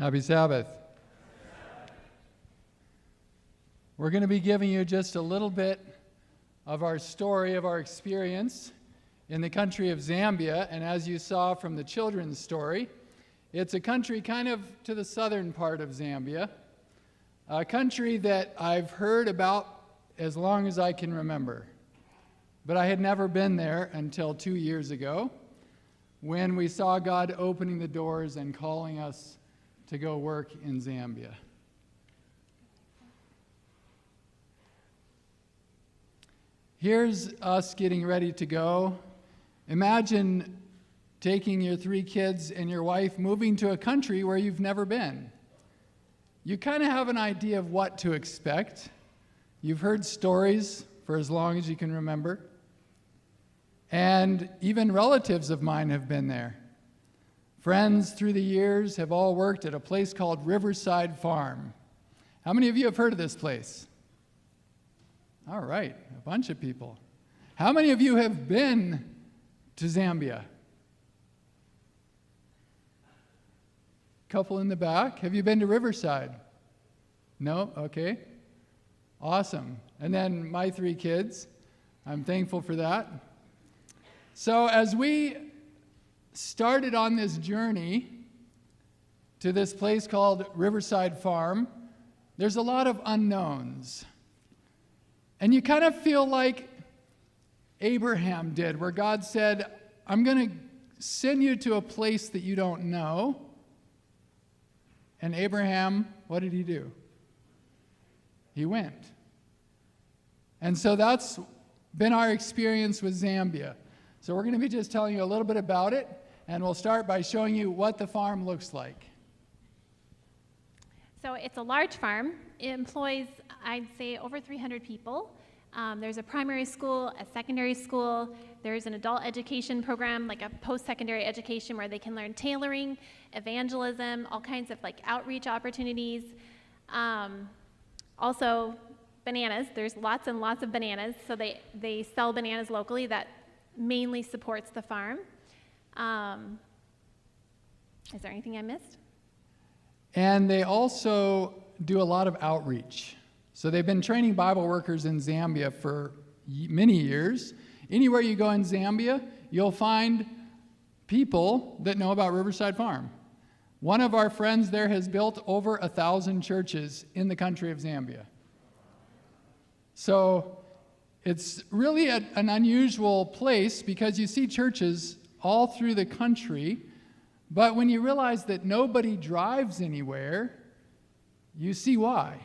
Happy Sabbath. We're going to be giving you just a little bit of our story, of our experience in the country of Zambia. And as you saw from the children's story, it's a country kind of to the southern part of Zambia, a country that I've heard about as long as I can remember. But I had never been there until 2 years ago when we saw God opening the doors and calling us to go work in Zambia. Here's us getting ready to go. Imagine taking your 3 kids and your wife moving to a country where you've never been. You kind of have an idea of what to expect. You've heard stories for as long as you can remember. And even relatives of mine have been there. Friends through the years have all worked at a place called Riverside Farm. How many of you have heard of this place? All right, a bunch of people. How many of you have been to Zambia? Couple in the back. Have you been to Riverside? No? Okay. Awesome. And then my 3 kids. I'm thankful for that. So as we started on this journey to this place called Riverside Farm, there's a lot of unknowns. And you kind of feel like Abraham did, where God said, I'm going to send you to a place that you don't know. And Abraham, what did he do? He went. And so that's been our experience with Zambia. So we're going to be just telling you a little bit about it, and we'll start by showing you what the farm looks like. So it's a large farm. It employs, I'd say, over 300 people. There's a primary school, a secondary school. There's an adult education program, like a post-secondary education where they can learn tailoring, evangelism, all kinds of outreach opportunities. Also, bananas. There's lots and lots of bananas. So they sell bananas locally. That mainly supports the farm. Is there anything I missed? And they also do a lot of outreach. So they've been training Bible workers in Zambia for many years. Anywhere you go in Zambia, you'll find people that know about Riverside Farm. One of our friends there has built over 1,000 churches in the country of Zambia. So it's really an unusual place because you see churches all through the country, but when you realize that nobody drives anywhere, you see why.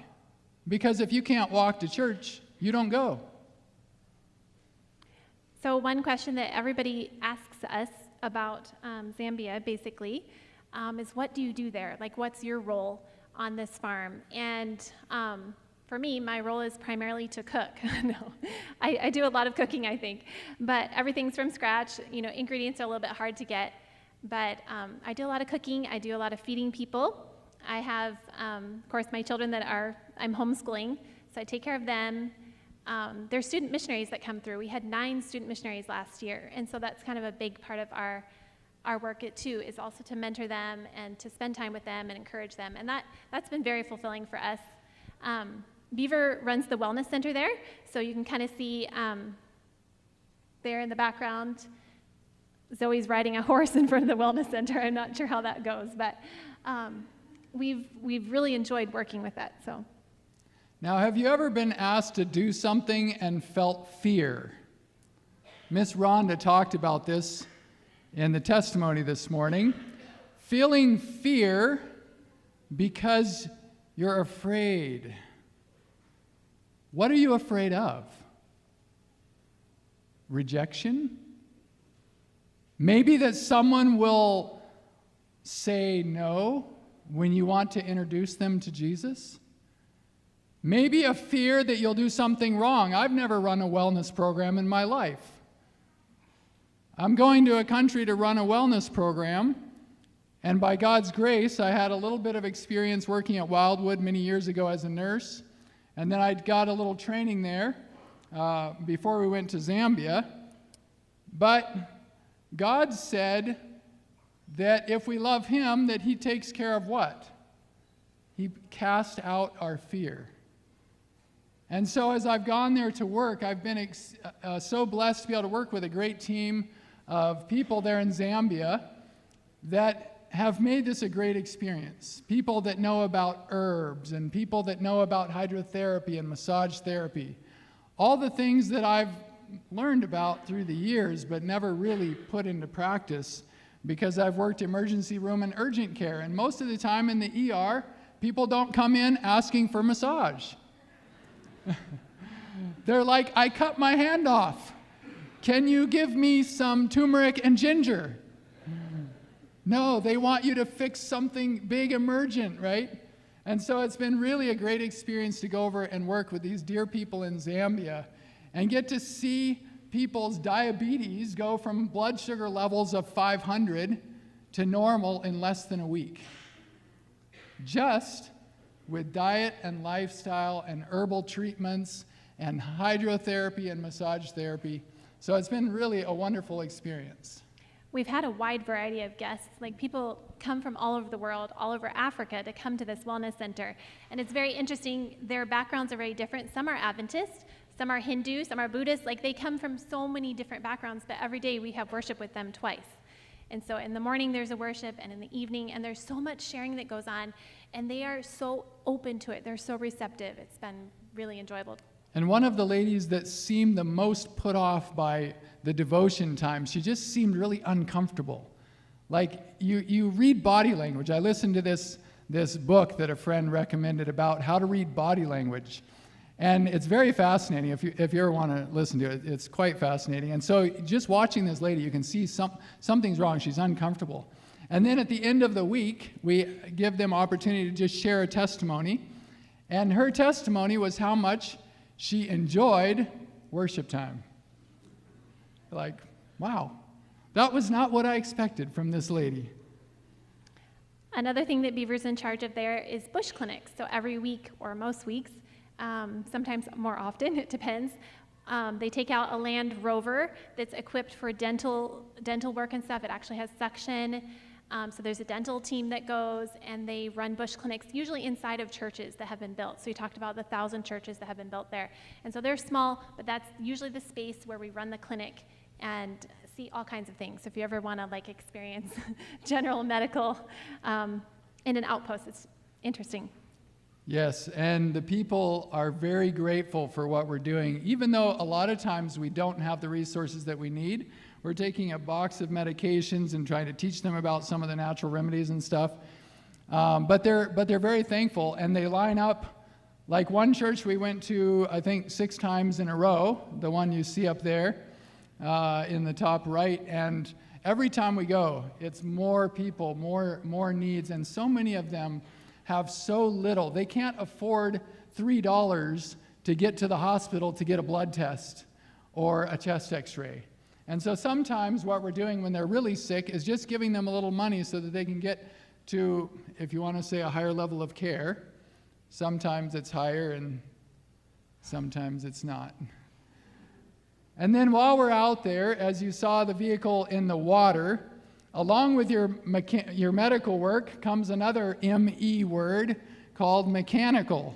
Because if you can't walk to church, you don't go. So one question that everybody asks us about Zambia, basically, is what do you do there? What's your role on this farm? And for me, my role is primarily to cook. No, I do a lot of cooking, I think. But everything's from scratch. Ingredients are a little bit hard to get. But I do a lot of cooking. I do a lot of feeding people. I have, of course, my children I'm homeschooling, so I take care of them. There's student missionaries that come through. We had 9 student missionaries last year, and so that's kind of a big part of our work too, is also to mentor them and to spend time with them and encourage them, and that's been very fulfilling for us. Beaver runs the wellness center there, so you can kind of see there in the background, Zoe's riding a horse in front of the wellness center. I'm not sure how that goes, but we've really enjoyed working with that. So, now, have you ever been asked to do something and felt fear? Miss Rhonda talked about this in the testimony this morning. Feeling fear because you're afraid. What are you afraid of? Rejection? Maybe that someone will say no when you want to introduce them to Jesus? Maybe a fear that you'll do something wrong. I've never run a wellness program in my life. I'm going to a country to run a wellness program, and by God's grace, I had a little bit of experience working at Wildwood many years ago as a nurse, and then I got a little training there before we went to Zambia. But God said that if we love Him, that He takes care of what? He cast out our fear. And so as I've gone there to work, I've been so blessed to be able to work with a great team of people there in Zambia that have made this a great experience. People that know about herbs and people that know about hydrotherapy and massage therapy. All the things that I've learned about through the years but never really put into practice because I've worked emergency room and urgent care. And most of the time in the ER, people don't come in asking for massage. They're like, I cut my hand off. Can you give me some turmeric and ginger? No, they want you to fix something big emergent, right? And so it's been really a great experience to go over and work with these dear people in Zambia and get to see people's diabetes go from blood sugar levels of 500 to normal in less than a week. Just with diet and lifestyle and herbal treatments and hydrotherapy and massage therapy. So it's been really a wonderful experience. We've had a wide variety of guests. Like, people come from all over the world, all over Africa, to come to this wellness center. And it's very interesting. Their backgrounds are very different. Some are Adventist, some are Hindu, some are Buddhist. Like, they come from so many different backgrounds, but every day we have worship with them twice. And so in the morning there's a worship, and in the evening, and there's so much sharing that goes on, and they are so open to it. They're so receptive. It's been really enjoyable. And one of the ladies that seemed the most put off by the devotion time, she just seemed really uncomfortable. Like, you read body language. I listened to this book that a friend recommended about how to read body language. And it's very fascinating. If you ever want to listen to it, it's quite fascinating. And so just watching this lady, you can see something's wrong. She's uncomfortable. And then at the end of the week, we give them opportunity to just share a testimony. And her testimony was how much she enjoyed worship time. Like, wow, that was not what I expected from this lady. Another thing that Beaver's in charge of there is bush clinics. So every week, or most weeks, sometimes more often, it depends, they take out a Land Rover that's equipped for dental work and stuff. It actually has suction. So there's a dental team that goes, and they run bush clinics, usually inside of churches that have been built. So you talked about the 1,000 churches that have been built there. And so they're small, but that's usually the space where we run the clinic and see all kinds of things. So if you ever want to experience general medical in an outpost, it's interesting. Yes, and the people are very grateful for what we're doing. Even though a lot of times we don't have the resources that we need, we're taking a box of medications and trying to teach them about some of the natural remedies and stuff. But they're very thankful, and they line up. Like one church we went to, I think 6 times in a row, the one you see up there in the top right, and every time we go, it's more people, more needs, and so many of them have so little. They can't afford $3 to get to the hospital to get a blood test or a chest x-ray. And so sometimes what we're doing when they're really sick is just giving them a little money so that they can get to, if you want to say, a higher level of care. Sometimes it's higher and sometimes it's not. And then while we're out there, as you saw the vehicle in the water, along with your medical work comes another M-E word called mechanical.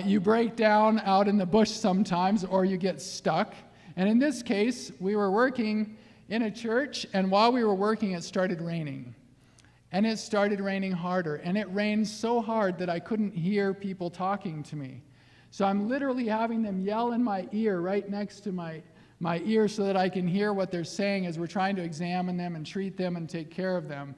You break down out in the bush sometimes, or you get stuck. And in this case, we were working in a church, and while we were working, it started raining. And it started raining harder, and it rained so hard that I couldn't hear people talking to me. So I'm literally having them yell in my ear right next to my ear so that I can hear what they're saying as we're trying to examine them and treat them and take care of them.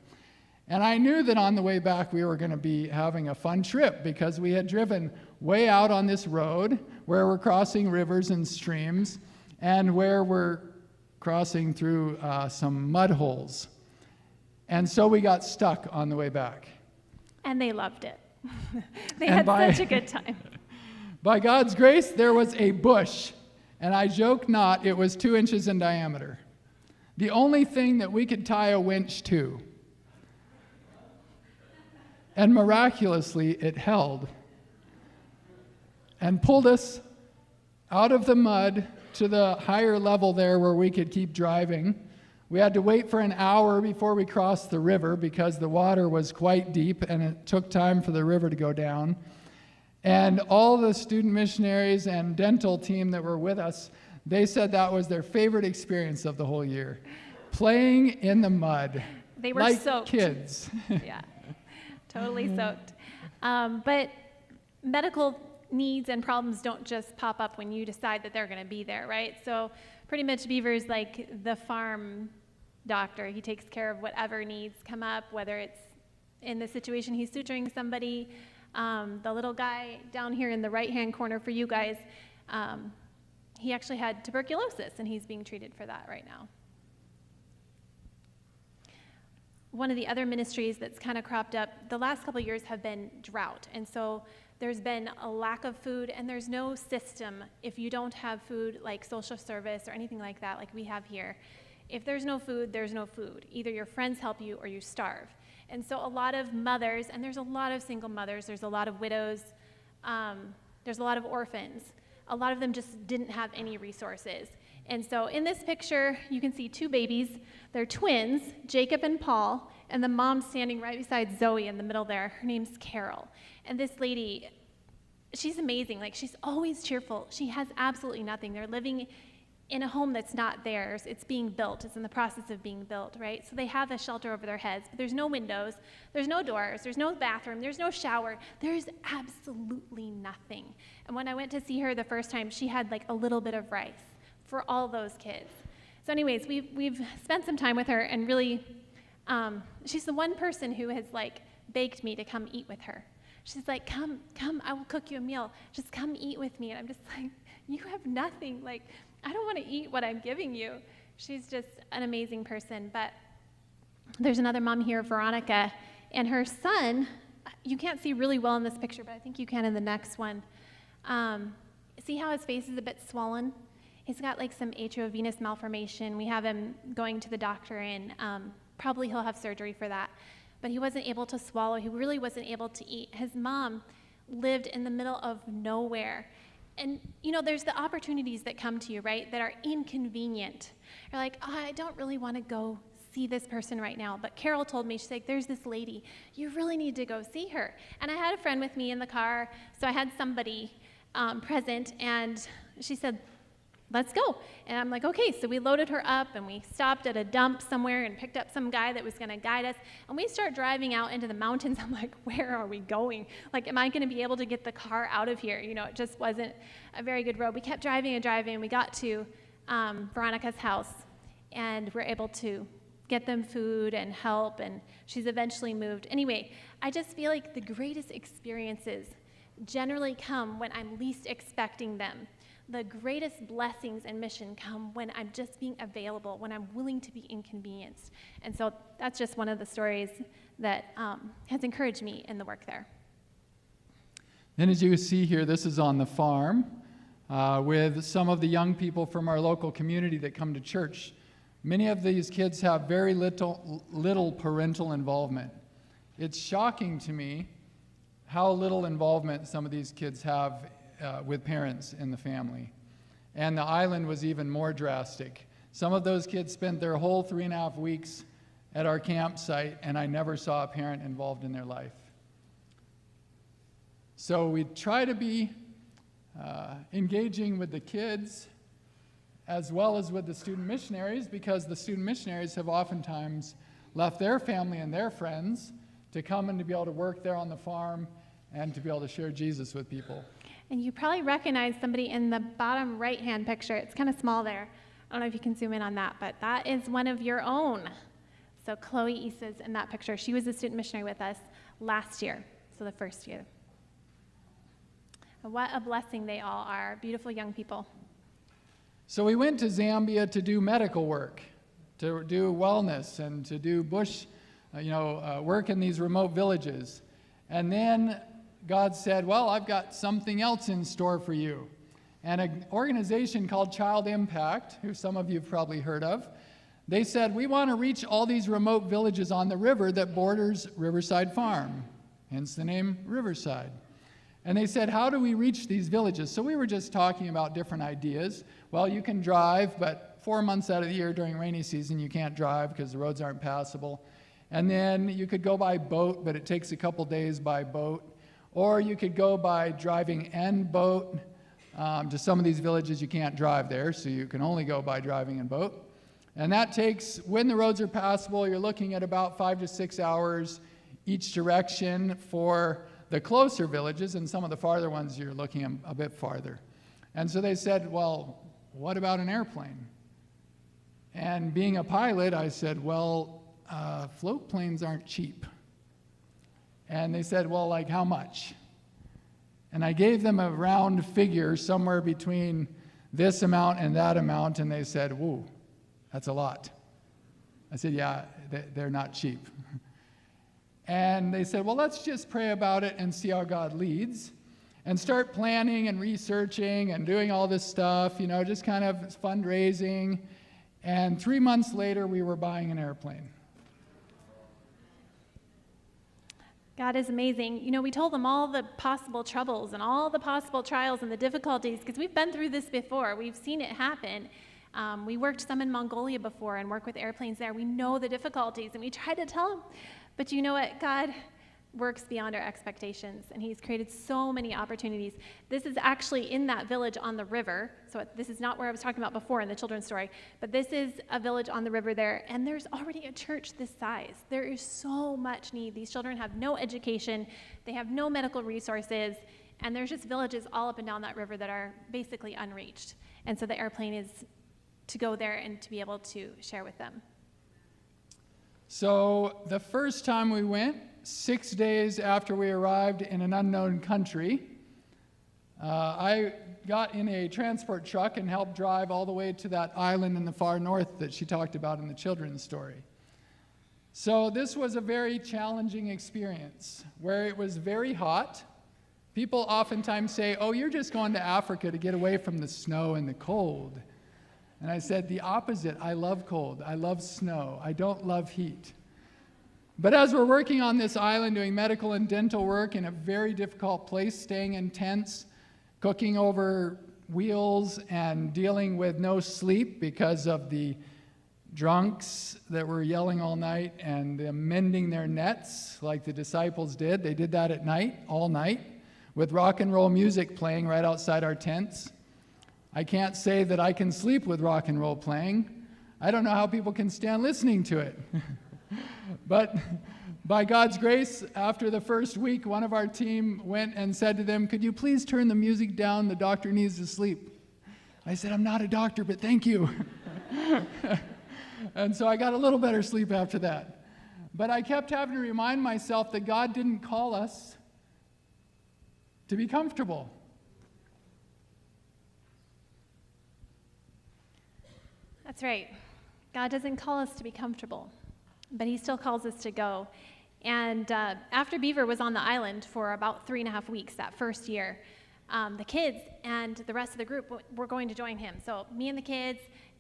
And I knew that on the way back we were going to be having a fun trip because we had driven way out on this road where we're crossing rivers and streams and where we're crossing through some mud holes. And so we got stuck on the way back. And they loved it. They had such a good time. By God's grace, there was a bush. And I joke not, it was 2 inches in diameter. The only thing that we could tie a winch to. And miraculously, it held and pulled us out of the mud to the higher level there where we could keep driving We had to wait for an hour before we crossed the river because the water was quite deep and it took time for the river to go down. And all the student missionaries and dental team that were with us, they said that was their favorite experience of the whole year. Playing in the mud. They were like soaked. Kids. Yeah, totally soaked. But medical needs and problems don't just pop up when you decide that they're going to be there, right? So pretty much Beaver's like the farm doctor. He takes care of whatever needs come up, whether it's in the situation he's suturing somebody. The little guy down here in the right-hand corner for you guys, he actually had tuberculosis, and he's being treated for that right now. One of the other ministries that's kind of cropped up the last couple of years have been drought. And so there's been a lack of food, and there's no system if you don't have food like social service or anything like that like we have here. If there's no food, there's no food. Either your friends help you or you starve. And so a lot of mothers, and there's a lot of single mothers, there's a lot of widows, there's a lot of orphans. A lot of them just didn't have any resources. And so in this picture, you can see two babies. They're twins, Jacob and Paul, and the mom standing right beside Zoe in the middle there. Her name's Carol. And this lady, she's amazing. Like, she's always cheerful. She has absolutely nothing. They're living in a home that's not theirs. It's being built. It's in the process of being built, right? So they have a shelter over their heads, but there's no windows, there's no doors, there's no bathroom, there's no shower. There's absolutely nothing. And when I went to see her the first time, she had like a little bit of rice for all those kids. So anyways, we've spent some time with her, and really, she's the one person who has like begged me to come eat with her. She's like, come, I will cook you a meal. Just come eat with me. And I'm just like, you have nothing. Like, I don't want to eat what I'm giving you. She's just an amazing person. But there's another mom here, Veronica, and her son, you can't see really well in this picture, but I think you can in the next one. See how his face is a bit swollen? He's got like some atrial venous malformation. We have him going to the doctor, and probably he'll have surgery for that. But he wasn't able to swallow. He really wasn't able to eat. His mom lived in the middle of nowhere. And, you know, there's the opportunities that come to you, right, that are inconvenient. You're like, oh, I don't really want to go see this person right now. But Carol told me, she's like, there's this lady. You really need to go see her. And I had a friend with me in the car, so I had somebody present, and she said, let's go. And I'm like, okay. So we loaded her up, and we stopped at a dump somewhere and picked up some guy that was going to guide us. And we start driving out into the mountains. I'm like, where are we going? Like, am I going to be able to get the car out of here? You know, it just wasn't a very good road. We kept driving and driving, and we got to Veronica's house, and we're able to get them food and help, and she's eventually moved. Anyway, I just feel like the greatest experiences generally come when I'm least expecting them. The greatest blessings and mission come when I'm just being available, when I'm willing to be inconvenienced. And so that's just one of the stories that has encouraged me in the work there. Then as you see here, this is on the farm with some of the young people from our local community that come to church. Many of these kids have very little parental involvement. It's shocking to me how little involvement some of these kids have with parents in the family. And the island was even more drastic. Some of those kids spent their whole 3.5 weeks at our campsite, and I never saw a parent involved in their life. So we try to be engaging with the kids as well as with the student missionaries, because the student missionaries have oftentimes left their family and their friends to come and to be able to work there on the farm and to be able to share Jesus with people. And you probably recognize somebody in the bottom right-hand picture. It's kind of small there. I don't know if you can zoom in on that, but that is one of your own. So Chloe Isa's in that picture. She was a student missionary with us last year, so the first year. And what a blessing they all are, beautiful young people. So we went to Zambia to do medical work, to do wellness, and to do bush, work in these remote villages. And then God said, well, I've got something else in store for you. And an organization called Child Impact, who some of you have probably heard of, they said, we want to reach all these remote villages on the river that borders Riverside Farm, hence the name Riverside. And they said, how do we reach these villages? So we were just talking about different ideas. Well, you can drive, but 4 months out of the year during rainy season you can't drive because the roads aren't passable. And then you could go by boat, but it takes a couple days by boat. Or you could go by driving and boat. To some of these villages you can't drive there, so you can only go by driving and boat. And that takes, when the roads are passable, you're looking at about 5 to 6 hours each direction for the closer villages, and some of the farther ones you're looking a bit farther. And so they said, well, what about an airplane? And being a pilot, I said, well, float planes aren't cheap. And they said, well, like how much? And I gave them a round figure somewhere between this amount and that amount, and they said, whoa, that's a lot. I said, yeah, they're not cheap. And they said, well, let's just pray about it and see how God leads, and start planning and researching and doing all this stuff, just kind of fundraising. And 3 months later, we were buying an airplane. God is amazing. We told them all the possible troubles and all the possible trials and the difficulties, because we've been through this before. We've seen it happen. We worked some in Mongolia before and worked with airplanes there. We know the difficulties, and we tried to tell them. But you know what? God works beyond our expectations, and he's created so many opportunities. This is actually in that village on the river. So this is not where I was talking about before in the children's story, but this is a village on the river there, and there's already a church this size. There is so much need. These children have no education. They have no medical resources, and there's just villages all up and down that river that are basically unreached. And so the airplane is to go there and to be able to share with them. So the first time we went, 6 days after we arrived in an unknown country, I got in a transport truck and helped drive all the way to that island in the far north that she talked about in the children's story. So this was a very challenging experience where it was very hot. People oftentimes say, oh, you're just going to Africa to get away from the snow and the cold. And I said, the opposite. I love cold. I love snow. I don't love heat. But as we're working on this island, doing medical and dental work in a very difficult place, staying in tents, cooking over wheels, and dealing with no sleep because of the drunks that were yelling all night and them mending their nets like the disciples did. They did that at night, all night, with rock and roll music playing right outside our tents. I can't say that I can sleep with rock and roll playing. I don't know how people can stand listening to it. But by God's grace, after the first week, one of our team went and said to them, could you please turn the music down? The doctor needs to sleep. I said, I'm not a doctor, but thank you. And so I got a little better sleep after that. But I kept having to remind myself that God didn't call us to be comfortable. That's right. God doesn't call us to be comfortable, but he still calls us to go. And after Beaver was on the island for about 3.5 weeks that first year, the kids and the rest of the group were going to join him. So me and the kids,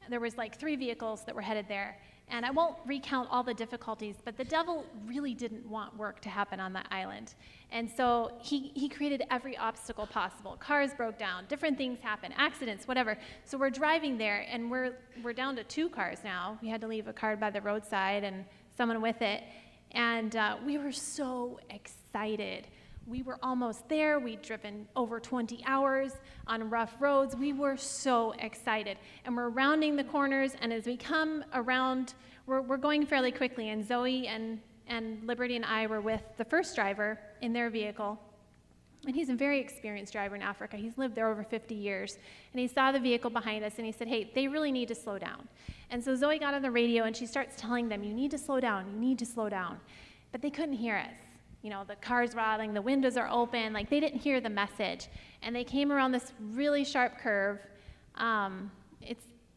there was like 3 vehicles that were headed there. And I won't recount all the difficulties, but the devil really didn't want work to happen on that island. And so he created every obstacle possible. Cars broke down, different things happened, accidents, whatever. So we're driving there, and we're down to 2 cars now. We had to leave a car by the roadside and someone with it. And we were so excited. We were almost there. We'd driven over 20 hours on rough roads. We were so excited. And we're rounding the corners, and as we come around, we're going fairly quickly. And Zoe and Liberty and I were with the first driver in their vehicle. And he's a very experienced driver in Africa. He's lived there over 50 years. And he saw the vehicle behind us, and he said, hey, they really need to slow down. And so Zoe got on the radio, and she starts telling them, you need to slow down, you need to slow down. But they couldn't hear us. The car's rattling, the windows are open, like they didn't hear the message. And they came around this really sharp curve.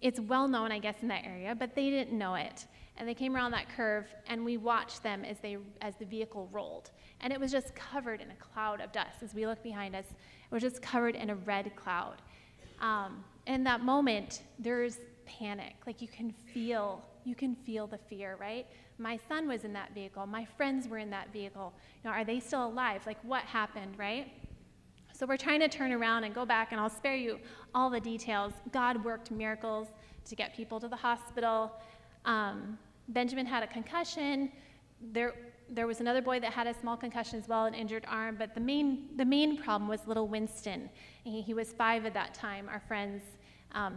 It's well known, I guess, in that area, but they didn't know it. And they came around that curve, and we watched them as the vehicle rolled. And it was just covered in a cloud of dust. As we looked behind us, it was just covered in a red cloud. In that moment, there's panic. Like you can feel the fear, right? My son was in that vehicle. My friends were in that vehicle. Are they still alive? Like what happened, right? So we're trying to turn around and go back, and I'll spare you all the details. God worked miracles. to get people to the hospital. Benjamin had a concussion. There was another boy that had a small concussion as well, an injured arm, but the main problem was little Winston. He was 5 at that time, our friend's.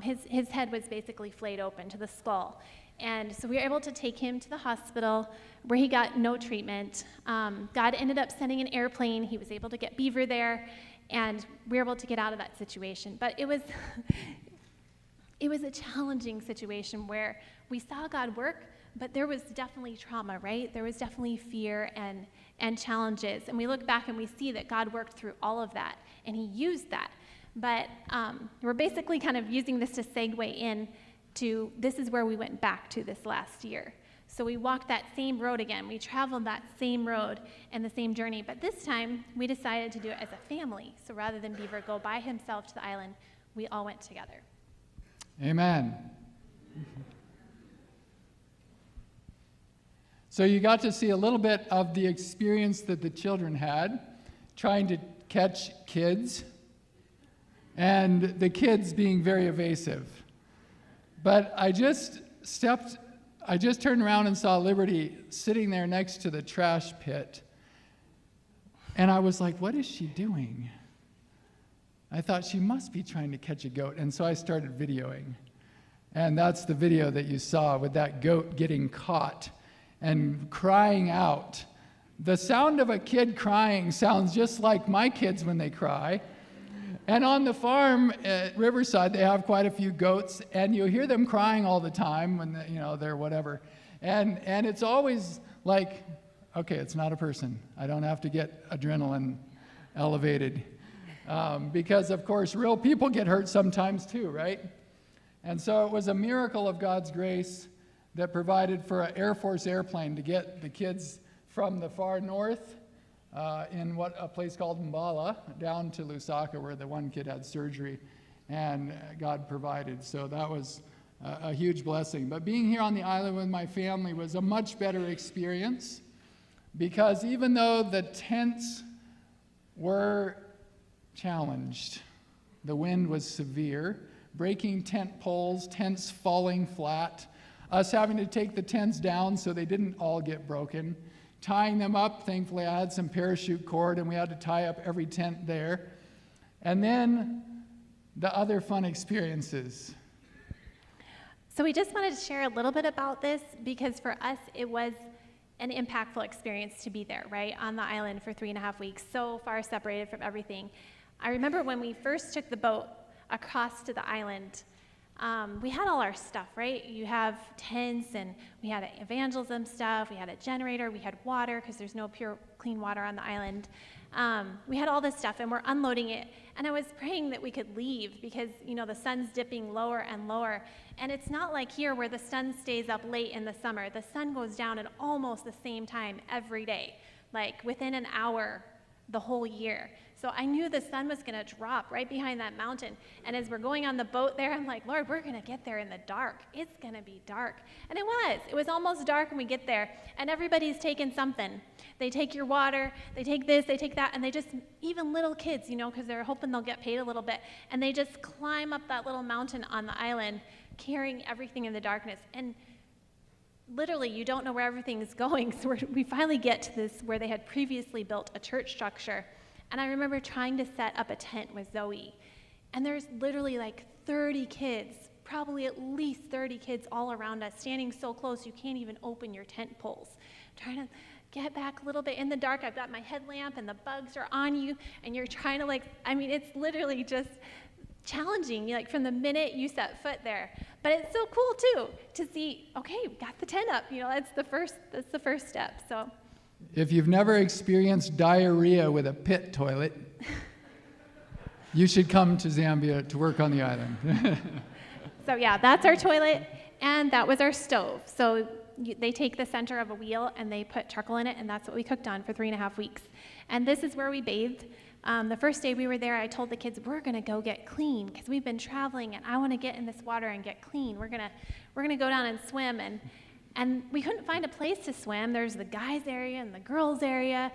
His head was basically flayed open to the skull. And so we were able to take him to the hospital where he got no treatment. God ended up sending an airplane. He was able to get Beaver there, and we were able to get out of that situation. But it was a challenging situation where we saw God work, but there was definitely trauma, right? There was definitely fear and challenges. And we look back and we see that God worked through all of that, and he used that. But we're basically kind of using this to segue in to this is where we went back to this last year. So we walked that same road again. We traveled that same road and the same journey, but this time we decided to do it as a family. So rather than Beaver go by himself to the island, we all went together. Amen. So you got to see a little bit of the experience that the children had, trying to catch kids, and the kids being very evasive. But I just turned around and saw Liberty sitting there next to the trash pit. And I was like, what is she doing? I thought she must be trying to catch a goat. And so I started videoing. And that's the video that you saw with that goat getting caught and crying out. The sound of a kid crying sounds just like my kids when they cry. And on the farm at Riverside, they have quite a few goats, and you hear them crying all the time when they're whatever. And it's always like, okay, it's not a person. I don't have to get adrenaline elevated. Because, of course, real people get hurt sometimes too, right? And so it was a miracle of God's grace that provided for an Air Force airplane to get the kids from the far north in a place called Mbala, down to Lusaka, where the one kid had surgery, and God provided. So that was a huge blessing. But being here on the island with my family was a much better experience, because even though the tents were challenged, the wind was severe, breaking tent poles, tents falling flat, us having to take the tents down so they didn't all get broken, tying them up. Thankfully, I had some parachute cord, and we had to tie up every tent there. And then the other fun experiences. So we just wanted to share a little bit about this, because for us, it was an impactful experience to be there, right, on the island for 3.5 weeks, so far separated from everything. I remember when we first took the boat across to the island, we had all our stuff, right? You have tents, and we had evangelism stuff, we had a generator, we had water, because there's no pure, clean water on the island. We had all this stuff, and we're unloading it, and I was praying that we could leave, because, the sun's dipping lower and lower, and it's not like here where the sun stays up late in the summer. The sun goes down at almost the same time every day, like within an hour the whole year. So I knew the sun was going to drop right behind that mountain. And as we're going on the boat there, I'm like, Lord, we're going to get there in the dark. It's going to be dark. And it was. It was almost dark when we get there. And everybody's taking something. They take your water, they take this, they take that, and they just, even little kids, because they're hoping they'll get paid a little bit, and they just climb up that little mountain on the island, carrying everything in the darkness. And literally, you don't know where everything's going. So we finally get to this where they had previously built a church structure. And I remember trying to set up a tent with Zoe. And there's literally like 30 kids, probably at least 30 kids all around us, standing so close you can't even open your tent poles. Trying to get back a little bit in the dark. I've got my headlamp and the bugs are on you. And you're trying to it's literally just challenging, from the minute you set foot there. But it's so cool too to see, okay, we got the tent up. That's the first step. So if you've never experienced diarrhea with a pit toilet, you should come to Zambia to work on the island. So yeah, that's our toilet, and that was our stove. So they take the center of a wheel and they put charcoal in it, and that's what we cooked on for 3.5 weeks. And this is where we bathed. The first day we were there, I told the kids, we're going to go get clean, because we've been traveling, and I want to get in this water and get clean. We're gonna go down and swim, and we couldn't find a place to swim. There's the guys area and the girls area,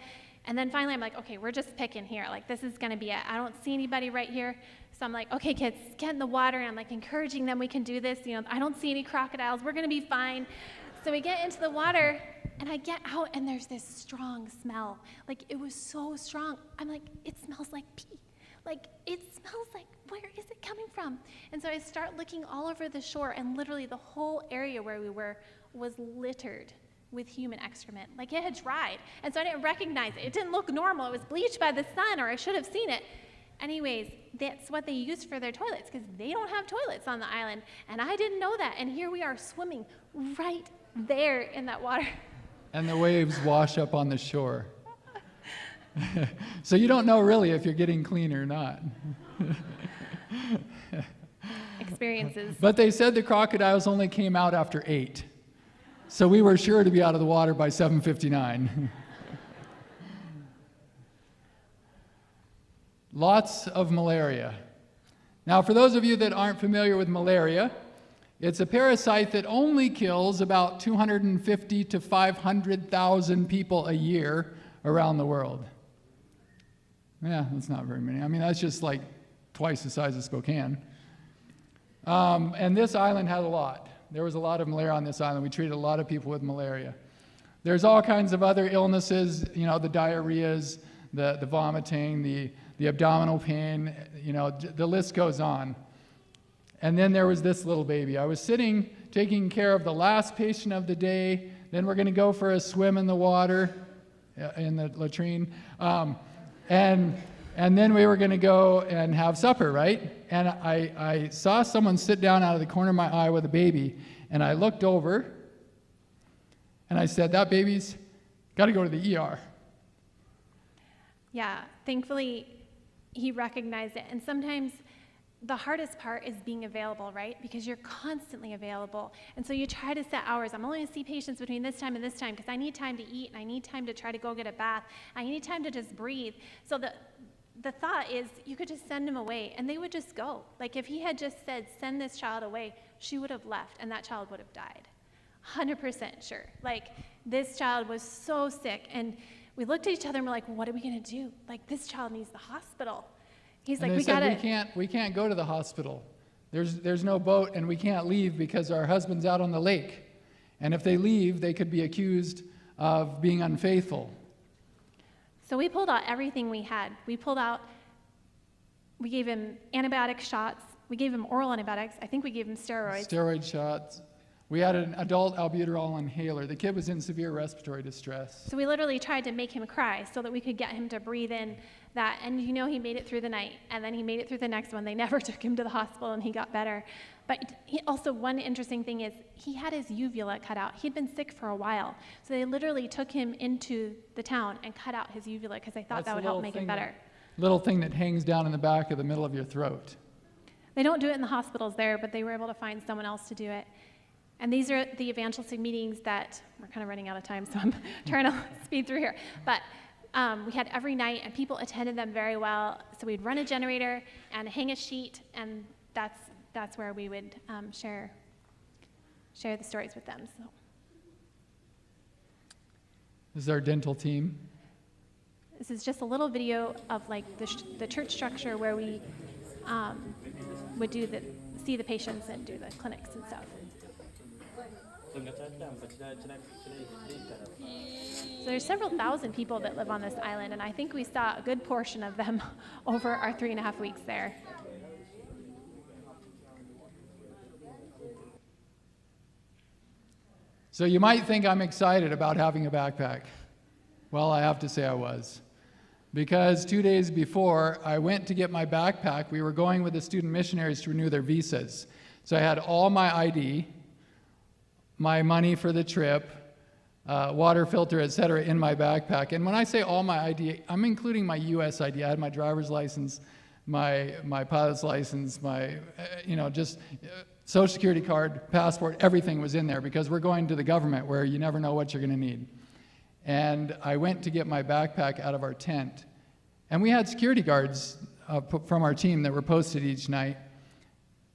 And then finally I'm like, okay, we're just picking here. Like, this is gonna be it. I don't see anybody right here. So I'm like, okay, kids, get in the water. And I'm like encouraging them, we can do this. You know, I don't see any crocodiles. We're gonna be fine. So we get into the water, and I get out, and there's this strong smell. Like, it was so strong. I'm like, it smells like pee. Like, it smells like, where is it coming from? And so I start looking all over the shore, and literally the whole area where we were was littered with human excrement. Like, it had dried. And so I didn't recognize it. It didn't look normal. It was bleached by the sun, or I should have seen it. Anyways, that's what they used for their toilets, because they don't have toilets on the island. And I didn't know that. And here we are swimming right there in that water. And the waves wash up on the shore. So you don't know really if you're getting clean or not. Experiences. But they said the crocodiles only came out after 8. So we were sure to be out of the water by 7:59. Lots of malaria. Now, for those of you that aren't familiar with malaria, it's a parasite that only kills about 250 to 500,000 people a year around the world. Yeah, that's not very many. I mean, that's just like twice the size of Spokane. And this island had a lot. There was a lot of malaria on this island. We treated a lot of people with malaria. There's all kinds of other illnesses, you know, the diarrheas, the vomiting, the abdominal pain, you know, the list goes on. And then there was this little baby. I was sitting, taking care of the last patient of the day. Then we're going to go for a swim in the water, in the latrine. And then we were going to go and have supper, right? And I saw someone sit down out of the corner of my eye with a baby. And I looked over, and I said, that baby's got to go to the ER. Yeah, thankfully, he recognized it. And sometimes the hardest part is being available, right? Because you're constantly available. And so you try to set hours. I'm only going to see patients between this time and this time because I need time to eat, and I need time to try to go get a bath. I need time to just breathe. So the thought is you could just send him away, and they would just go. Like, if he had just said, send this child away, she would have left, and that child would have died. 100% sure. Like, this child was so sick, and we looked at each other and we're like, what are we going to do? Like, this child needs the hospital. He's and like, we said, we can't go to the hospital. There's no boat, and we can't leave because our husband's out on the lake. And if they leave, they could be accused of being unfaithful. So we pulled out everything we had. We gave him antibiotic shots. We gave him oral antibiotics. I think we gave him steroids. Steroid shots. We had an adult albuterol inhaler. The kid was in severe respiratory distress. So we literally tried to make him cry so that we could get him to breathe in that. And you know, he made it through the night, and then he made it through the next one. They never took him to the hospital, and he got better. But also, one interesting thing is he had his uvula cut out. He'd been sick for a while. So they literally took him into the town and cut out his uvula because they thought that would help make him better. Little thing that hangs down in the back of the middle of your throat. They don't do it in the hospitals there, but they were able to find someone else to do it. And these are the evangelistic meetings that, we're kind of running out of time, so I'm trying to speed through here. But we had every night, and people attended them very well. So we'd run a generator and hang a sheet, and that's where we would share the stories with them. So This is our dental team. this is just a little video of like the church structure where we would see the patients and do the clinics and stuff. So there's several thousand people that live on this island, and I think we saw a good portion of them over our 3.5 weeks there. So you might think I'm excited about having a backpack. Well, I have to say I was. Because 2 days before I went to get my backpack, we were going with the student missionaries to renew their visas. So I had all my ID, my money for the trip, water filter, etc., in my backpack. And when I say all my ID, I'm including my U.S. ID. I had my driver's license, my pilot's license, my, just Social Security card, passport, everything was in there because we're going to the government where you never know what you're going to need. And I went to get my backpack out of our tent. And we had security guards from our team that were posted each night.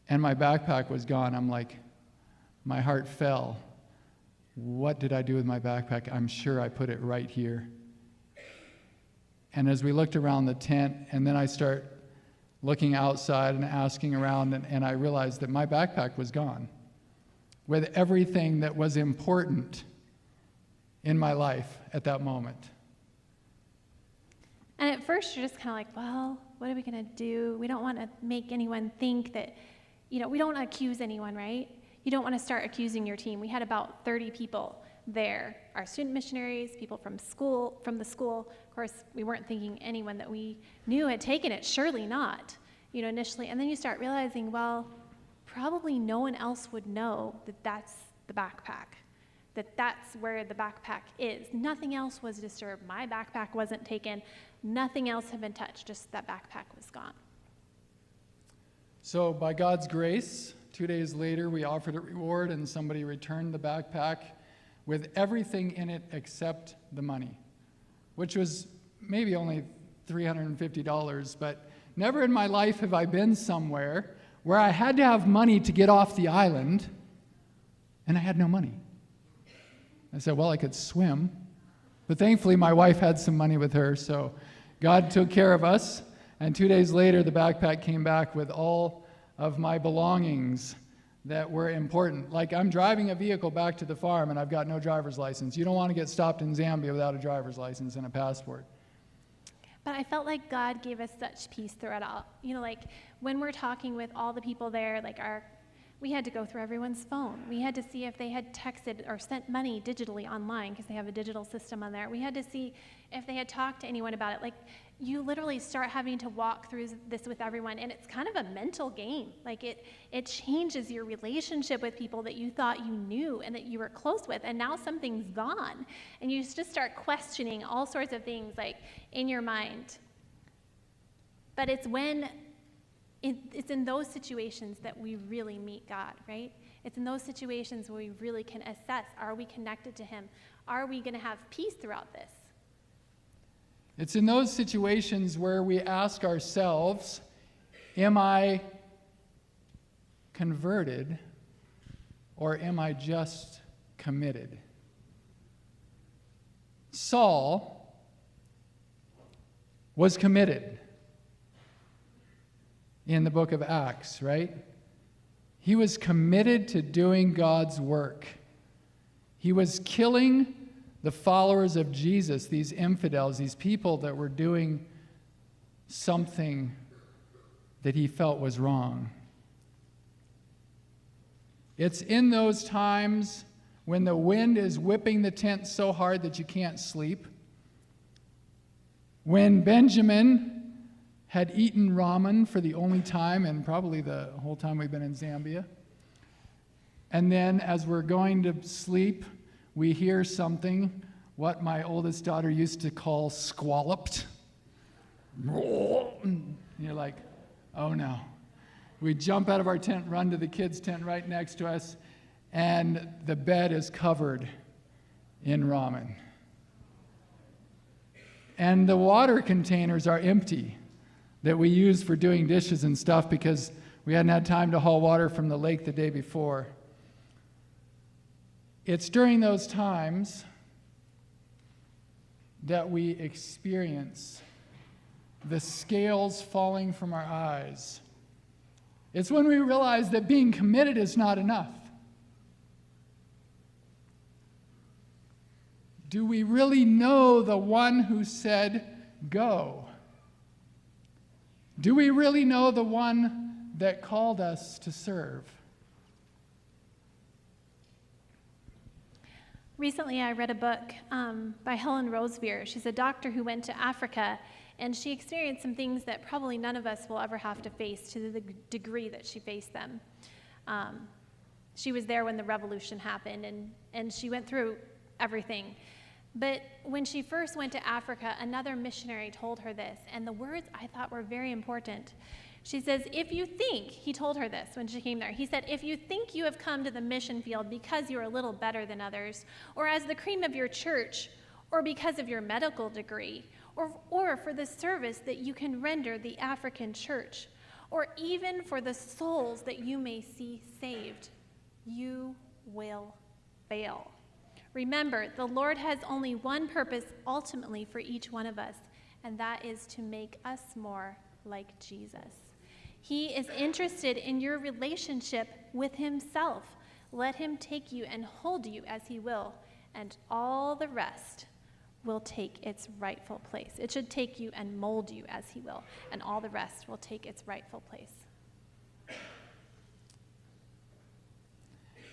And my backpack was gone. I'm like, my heart fell. What did I do with my backpack? I'm sure I put it right here. And as we looked around the tent, and then I start looking outside and asking around, and I realized that my backpack was gone with everything that was important in my life at that moment. And at first you're just kind of like, well, what are we going to do? We don't want to make anyone think that, we don't want to accuse anyone, right? You don't want to start accusing your team. We had about 30 people there, our student missionaries, people from the school. Of course, we weren't thinking anyone that we knew had taken it, surely not, initially. And then you start realizing, well, probably no one else would know that that's the backpack, that's where the backpack is. Nothing else was disturbed. My backpack wasn't taken. Nothing else had been touched, just that backpack was gone. So by God's grace, 2 days later, we offered a reward, and somebody returned the backpack with everything in it except the money, which was maybe only $350, but never in my life have I been somewhere where I had to have money to get off the island, and I had no money. I said, well, I could swim, but thankfully my wife had some money with her, so God took care of us, and 2 days later the backpack came back with all of my belongings that were important. Like, I'm driving a vehicle back to the farm and I've got no driver's license. You don't want to get stopped in Zambia without a driver's license and a passport. But I felt like God gave us such peace through it all. Like when we're talking with all the people there, we had to go through everyone's phone. We had to see if they had texted or sent money digitally online because they have a digital system on there. We had to see if they had talked to anyone about it. You literally start having to walk through this with everyone, and it's kind of a mental game. It changes your relationship with people that you thought you knew and that you were close with, and now something's gone. And you just start questioning all sorts of things in your mind. But it's in those situations that we really meet God, right? It's in those situations where we really can assess, are we connected to Him? Are we going to have peace throughout this? It's in those situations where we ask ourselves, am I converted or am I just committed? Saul was committed in the book of Acts, right? He was committed to doing God's work. He was killing the followers of Jesus, these infidels, these people that were doing something that he felt was wrong. It's in those times when the wind is whipping the tent so hard that you can't sleep, when Benjamin had eaten ramen for the only time and probably the whole time we've been in Zambia. And then as we're going to sleep, we hear something, what my oldest daughter used to call squalloped. And you're like, oh no. We jump out of our tent, run to the kids' tent right next to us, and the bed is covered in ramen. And the water containers are empty that we use for doing dishes and stuff because we hadn't had time to haul water from the lake the day before. It's during those times that we experience the scales falling from our eyes. It's when we realize that being committed is not enough. Do we really know the one who said, go? Do we really know the one that called us to serve? Recently, I read a book by Helen Roser. She's a doctor who went to Africa, and she experienced some things that probably none of us will ever have to face to the degree that she faced them. She was there when the revolution happened, and she went through everything. But when she first went to Africa, another missionary told her this, and the words I thought were very important. She says, if you think, he told her this when she came there, he said, if you think you have come to the mission field because you're a little better than others, or as the cream of your church, or because of your medical degree, or for the service that you can render the African church, or even for the souls that you may see saved, you will fail. Remember, the Lord has only one purpose ultimately for each one of us, and that is to make us more like Jesus. He is interested in your relationship with himself. Let him take you and hold you as he will, and all the rest will take its rightful place. It should take you and mold you as he will, and all the rest will take its rightful place.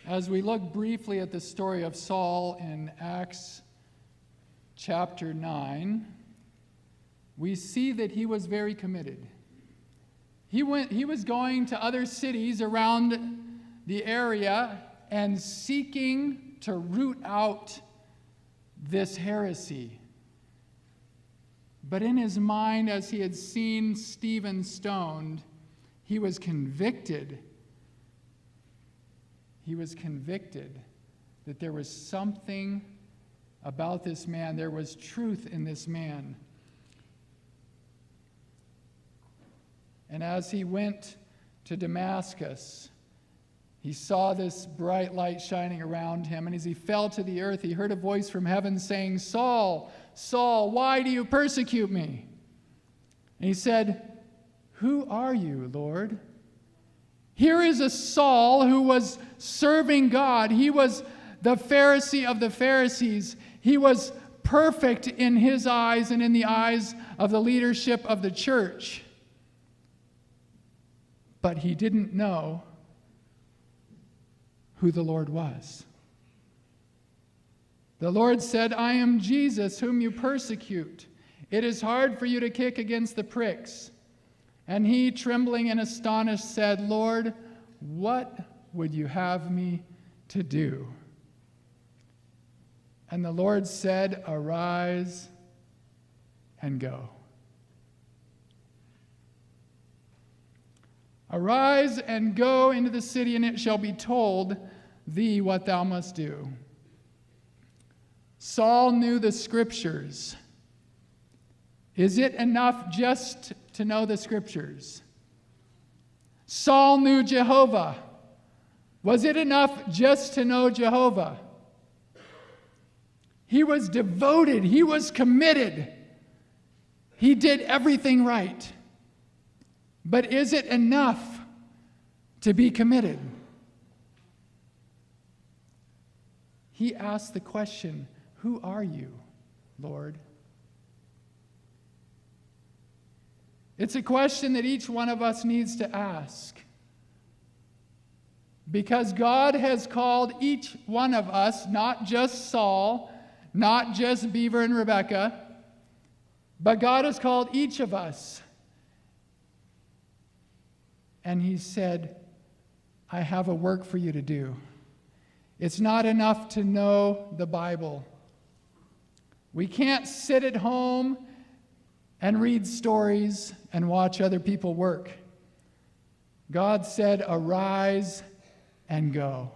As we look briefly at the story of Saul in Acts chapter 9, we see that he was very committed. He was going to other cities around the area and seeking to root out this heresy. But in his mind, as he had seen Stephen stoned, he was convicted. He was convicted that there was something about this man. There was truth in this man. And as he went to Damascus, he saw this bright light shining around him. And as he fell to the earth, he heard a voice from heaven saying, "Saul, Saul, why do you persecute me?" And he said, "Who are you, Lord?" Here is a Saul who was serving God. He was the Pharisee of the Pharisees. He was perfect in his eyes and in the eyes of the leadership of the church. But he didn't know who the Lord was. The Lord said, "I am Jesus, whom you persecute. It is hard for you to kick against the pricks." And he, trembling and astonished, said, "Lord, what would you have me to do?" And the Lord said, "Arise and go." Arise and go into the city, and it shall be told thee what thou must do. Saul knew the scriptures. Is it enough just to know the scriptures? Saul knew Jehovah. Was it enough just to know Jehovah? He was devoted. He was committed. He did everything right. But is it enough to be committed? He asked the question, "Who are you, Lord?" It's a question that each one of us needs to ask. Because God has called each one of us, not just Saul, not just Beaver and Rebecca, but God has called each of us. And he said, "I have a work for you to do." It's not enough to know the Bible. We can't sit at home and read stories and watch other people work. God said, "Arise and go."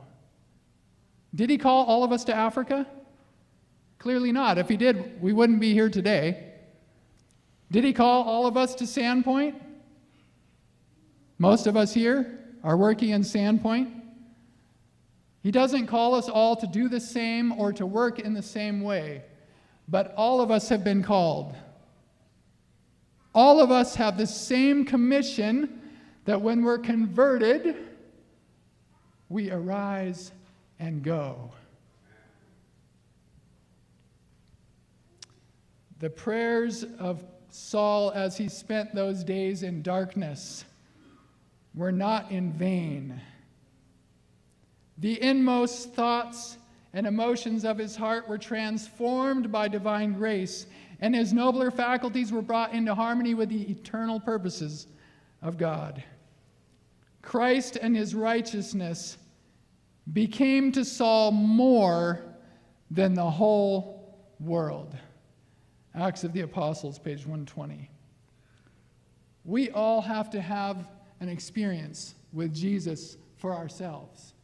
Did he call all of us to Africa? Clearly not. If he did, we wouldn't be here today. Did he call all of us to Sandpoint? Most of us here are working in Sandpoint. He doesn't call us all to do the same or to work in the same way, but all of us have been called. All of us have the same commission that when we're converted, we arise and go. The prayers of Saul as he spent those days in darkness were not in vain. The inmost thoughts and emotions of his heart were transformed by divine grace, and his nobler faculties were brought into harmony with the eternal purposes of God. Christ and his righteousness became to Saul more than the whole world. Acts of the Apostles, page 120. We all have to have an experience with Jesus for ourselves.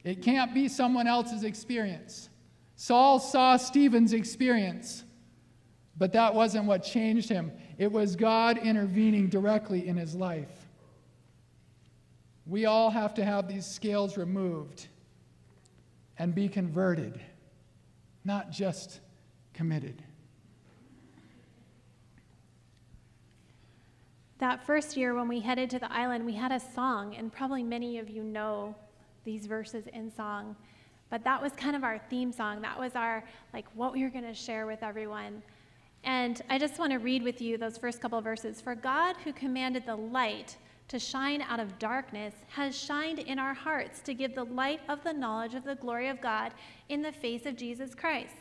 It can't be someone else's experience. Saul saw Stephen's experience, but that wasn't what changed him. It was God intervening directly in his life. We all have to have these scales removed and be converted, not just committed. that first year when we headed to the island, we had a song, and probably many of you know these verses in song, but that was kind of our theme song. That was our, like, what we were going to share with everyone. And I just want to read with you those first couple of verses. For God, who commanded the light to shine out of darkness, has shined in our hearts to give the light of the knowledge of the glory of God in the face of Jesus Christ.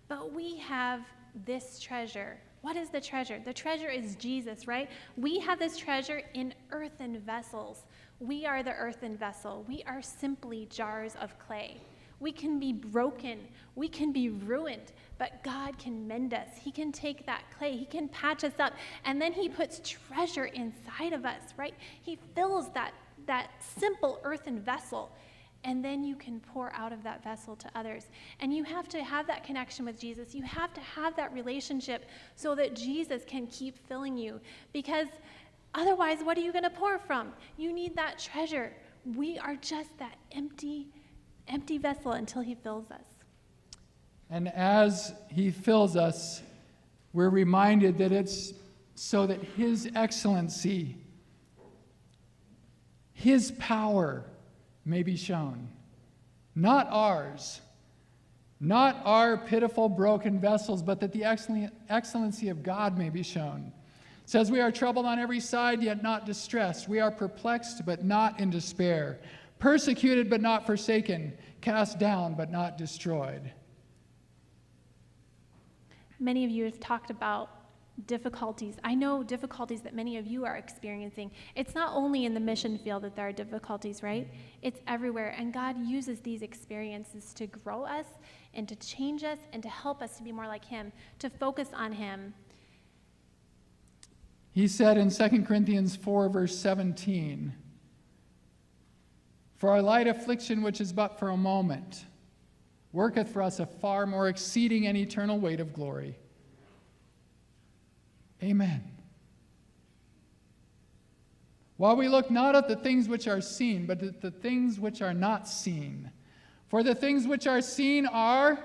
But we have this treasure. What is the treasure? The treasure is Jesus, right? We have this treasure in earthen vessels. We are the earthen vessel. We are simply jars of clay. We can be broken. We can be ruined, but God can mend us. He can take that clay. He can patch us up, and then he puts treasure inside of us, right? He fills that simple earthen vessel, and then you can pour out of that vessel to others. And you have to have that connection with Jesus. You have to have that relationship so that Jesus can keep filling you, because otherwise, what are you going to pour from? You need that treasure. We are just that empty vessel until he fills us. And as he fills us, we're reminded that it's so that his excellency, his power may be shown. Not ours, not our pitiful broken vessels, but that the excellency of God may be shown. It says, we are troubled on every side, yet not distressed. We are perplexed, but not in despair. Persecuted, but not forsaken. Cast down, but not destroyed. Many of you have talked about difficulties. I know difficulties that many of you are experiencing. It's not only in the mission field that there are difficulties, right? It's everywhere. And God uses these experiences to grow us and to change us and to help us to be more like him, to focus on him. He said in 2 Corinthians 4, verse 17, for our light affliction, which is but for a moment, worketh for us a far more exceeding and eternal weight of glory. Amen. While we look not at the things which are seen, but at the things which are not seen. For the things which are seen are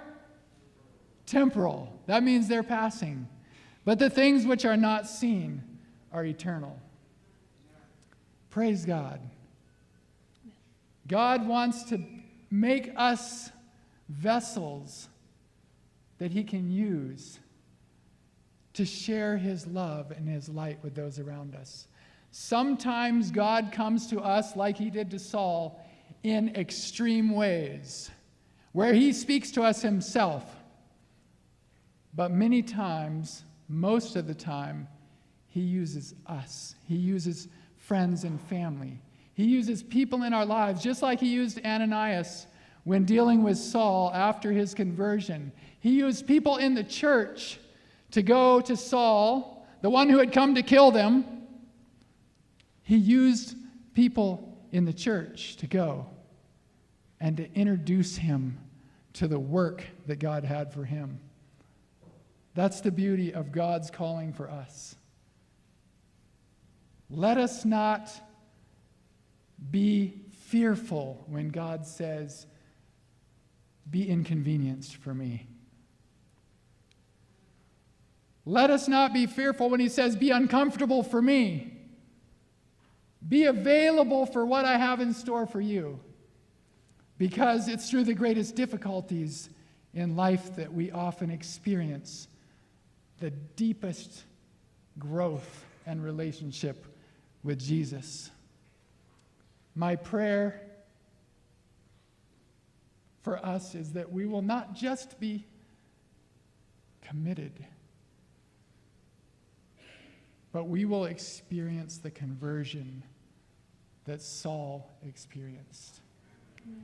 temporal. That means they're passing. But the things which are not seen are eternal. Praise God. God wants to make us vessels that he can use to share his love and his light with those around us. Sometimes God comes to us like he did to Saul in extreme ways, where he speaks to us himself. But many times, most of the time, he uses us. He uses friends and family. He uses people in our lives, just like he used Ananias when dealing with Saul after his conversion. He used people in the church to go to Saul, the one who had come to kill them. He used people in the church to go and to introduce him to the work that God had for him. That's the beauty of God's calling for us. Let us not be fearful when God says, be inconvenienced for me. Let us not be fearful when he says, be uncomfortable for me. Be available for what I have in store for you. Because it's through the greatest difficulties in life that we often experience the deepest growth and relationship with Jesus. My prayer for us is that we will not just be committed, but we will experience the conversion that Saul experienced. Amen.